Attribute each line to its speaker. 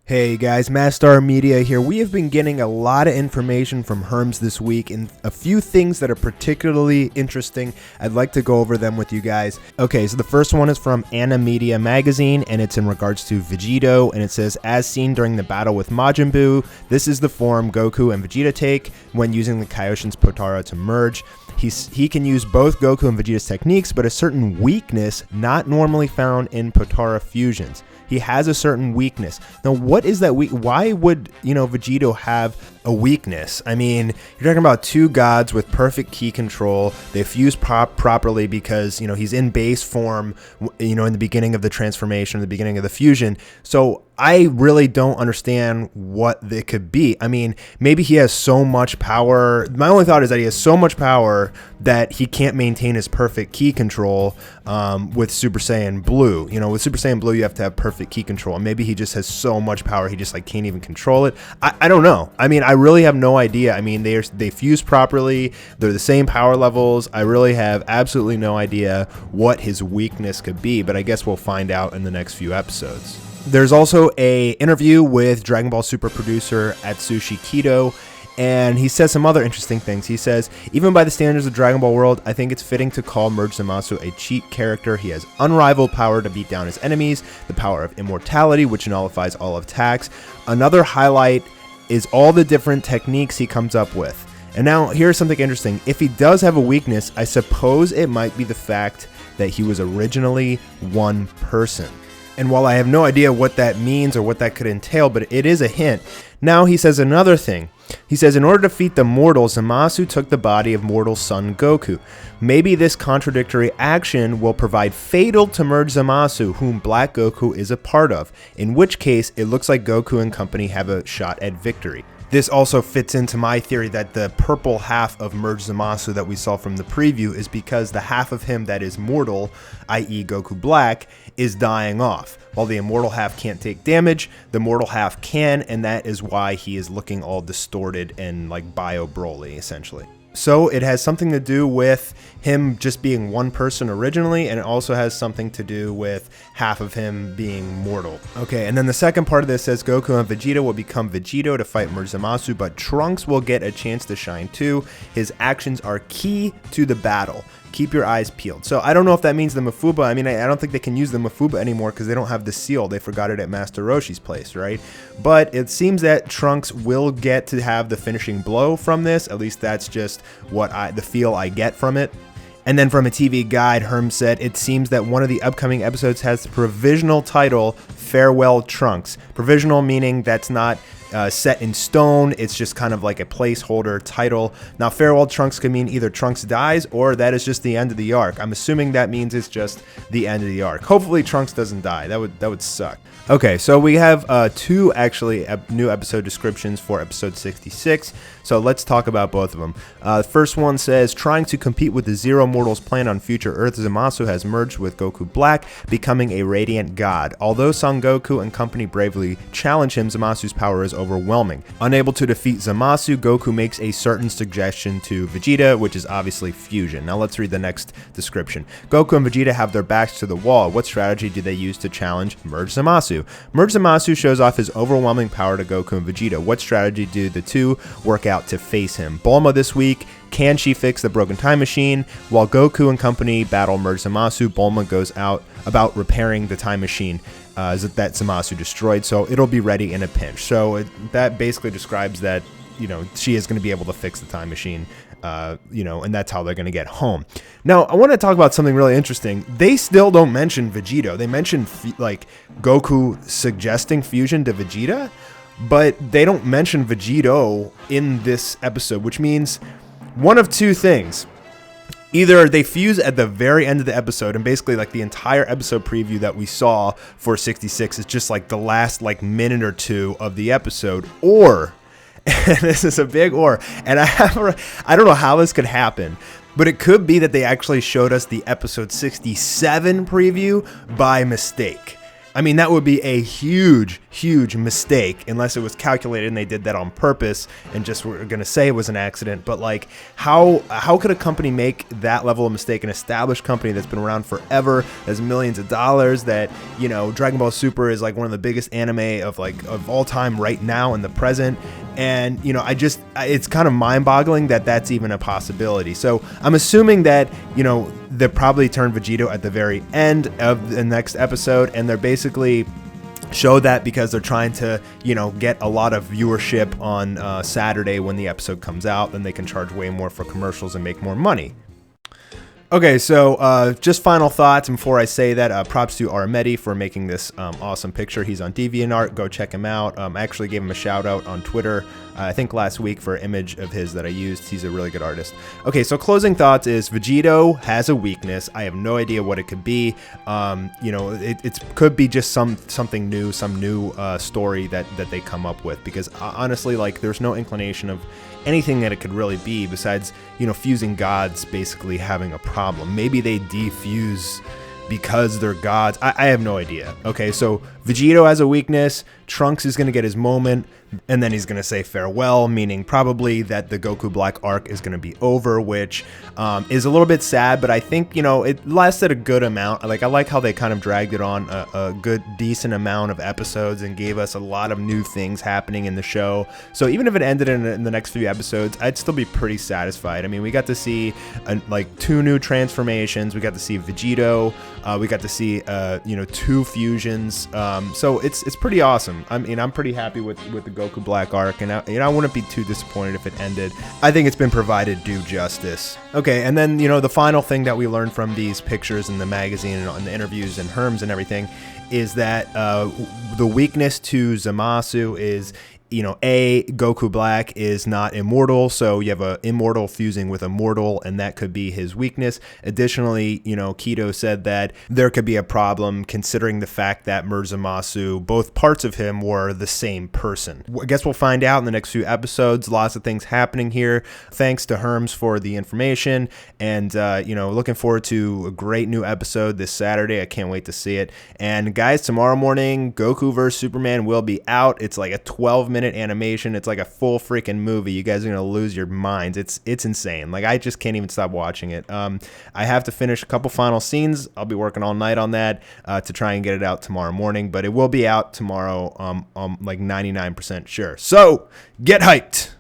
Speaker 1: Hey guys, Mastar Media here. We have been getting a lot of information from Herms this week and a few things that are particularly interesting. I'd like to go over them with you guys. Okay, so the first one is from Animedia magazine and it's in regards to Vegito, and it says, as seen during the battle with Majin Buu, this is the form Goku and Vegeta take when using the Kaioshin's Potara to merge. He can use both Goku and Vegeta's techniques, but a certain weakness not normally found in Potara fusions. He has a certain weakness. Now, what is that why would, Vegito have a weakness? I mean, you're talking about two gods with perfect ki control. They fuse properly because, he's in base form, in the beginning of the transformation, the beginning of the fusion. So I really don't understand what it could be. I mean, maybe he has so much power. My only thought is that he has so much power that he can't maintain his perfect ki control with Super Saiyan Blue. With Super Saiyan Blue, you have to have perfect ki control. And maybe he just has so much power, he just can't even control it. I don't know. I mean, I really have no idea. I mean, they fuse properly. They're the same power levels. I really have absolutely no idea what his weakness could be, but I guess we'll find out in the next few episodes. There's also a interview with Dragon Ball Super producer Atsushi Kido, and he says some other interesting things. He says, even by the standards of Dragon Ball World, I think it's fitting to call Merge Zamasu a cheat character. He has unrivaled power to beat down his enemies, the power of immortality, which nullifies all attacks. Another highlight is all the different techniques he comes up with. And now, here's something interesting. If he does have a weakness, I suppose it might be the fact that he was originally one person. And while I have no idea what that means or what that could entail, but it is a hint. Now he says another thing. He says, in order to defeat the mortal, Zamasu took the body of mortal son Goku. Maybe this contradictory action will provide fatal to Merge Zamasu, whom Black Goku is a part of, in which case it looks like Goku and company have a shot at victory. This also fits into my theory that the purple half of Merge Zamasu that we saw from the preview is because the half of him that is mortal, i.e. Goku Black, is dying off. While the immortal half can't take damage, the mortal half can, and that is why he is looking all distorted and like Bio-Broly, essentially. So it has something to do with him just being one person originally, and it also has something to do with half of him being mortal. Okay, and then the second part of this says Goku and Vegeta will become Vegito to fight Merge Zamasu, but Trunks will get a chance to shine too. His actions are key to the battle. Keep your eyes peeled. So I don't know if that means the Mafuba. I mean, I don't think they can use the Mafuba anymore because they don't have the seal. They forgot it at Master Roshi's place, right? But it seems that Trunks will get to have the finishing blow from this. At least that's just what the feel I get from it. And then from a TV guide, Herm said, it seems that one of the upcoming episodes has the provisional title, Farewell Trunks. Provisional meaning that's not set in stone. It's just kind of like a placeholder title. Now, Farewell Trunks could mean either Trunks dies or that is just the end of the arc. I'm assuming that means it's just the end of the arc. Hopefully Trunks doesn't die. That would suck. Okay, so we have two actually new episode descriptions for episode 66. So let's talk about both of them. The first one says, trying to compete with the Zero Mortals plan on future Earth, Zamasu has merged with Goku Black, becoming a radiant god. Although Son Goku and company bravely challenge him, Zamasu's power is overwhelming. Unable to defeat Zamasu, Goku makes a certain suggestion to Vegeta, which is obviously fusion. Now let's read the next description. Goku and Vegeta have their backs to the wall. What strategy do they use to challenge Merge Zamasu? Merge Zamasu shows off his overwhelming power to Goku and Vegeta. What strategy do the two work out to face him? Bulma this week, can she fix the broken time machine? While Goku and company battle Merge Zamasu, Bulma goes out about repairing the time machine that Zamasu destroyed, so it'll be ready in a pinch. So that basically describes that, she is going to be able to fix the time machine, and that's how they're going to get home. Now, I want to talk about something really interesting. They still don't mention Vegito. They mention Goku suggesting fusion to Vegeta, but they don't mention Vegito in this episode, which means one of two things. Either they fuse at the very end of the episode, and basically like the entire episode preview that we saw for 66 is just like the last minute or two of the episode, or, and this is a big or, and I don't know how this could happen, but it could be that they actually showed us the episode 67 preview by mistake. I mean, that would be a huge huge mistake, unless it was calculated and they did that on purpose and just were going to say it was an accident. But like, how could a company make that level of mistake? An established company that's been around forever, has millions of dollars, that, you know, Dragon Ball Super is like one of the biggest anime of all time right now in the present. And, you know, it's kind of mind-boggling that that's even a possibility. So I'm assuming that, you know, they'll probably turn Vegito at the very end of the next episode, and they're basically show that because they're trying to, you know, get a lot of viewership on Saturday when the episode comes out. Then they can charge way more for commercials and make more money. Okay, so just final thoughts before I say that. Props to Animedia for making this awesome picture. He's on DeviantArt. Go check him out. I actually gave him a shout out on Twitter, I think last week, for an image of his that I used. He's a really good artist. Okay, so closing thoughts is Vegito has a weakness. I have no idea what it could be. You know, it could be just something new, some new story that they come up with, because honestly, like, there's no inclination of anything that it could really be besides, you know, fusing gods basically having a problem. Maybe they defuse because they're gods. I have no idea. Okay, so Vegito has a weakness. Trunks is going to get his moment, and then he's going to say farewell, meaning probably that the Goku Black arc is going to be over, which is a little bit sad, but I think, you know, it lasted a good amount. Like, I like how they kind of dragged it on a good, decent amount of episodes and gave us a lot of new things happening in the show. So even if it ended in the next few episodes, I'd still be pretty satisfied. I mean, we got to see like 2 new transformations. We got to see Vegito. We got to see, you know, 2 fusions. So it's pretty awesome. I mean, I'm pretty happy with the Goku Black arc, and I wouldn't be too disappointed if it ended. I think it's been provided due justice. Okay, and then, you know, the final thing that we learned from these pictures in the magazine and the interviews and Herms and everything is that the weakness to Zamasu is, you know, Goku Black is not immortal, so you have a immortal fusing with a mortal, and that could be his weakness. Additionally, you know, Kido said that there could be a problem considering the fact that Zamasu, both parts of him were the same person. I guess we'll find out in the next few episodes. Lots of things happening here. Thanks to Herms for the information, and you know, looking forward to a great new episode this Saturday. I can't wait to see it. And guys, tomorrow morning, Goku vs. Superman will be out. It's like a 12-minute animation. It's like a full freaking movie. You guys are gonna lose your minds. It's insane. Like, I just can't even stop watching it. I have to finish a couple final scenes. I'll be working all night on that to try and get it out tomorrow morning, but it will be out tomorrow. I'm like 99% sure. So get hyped.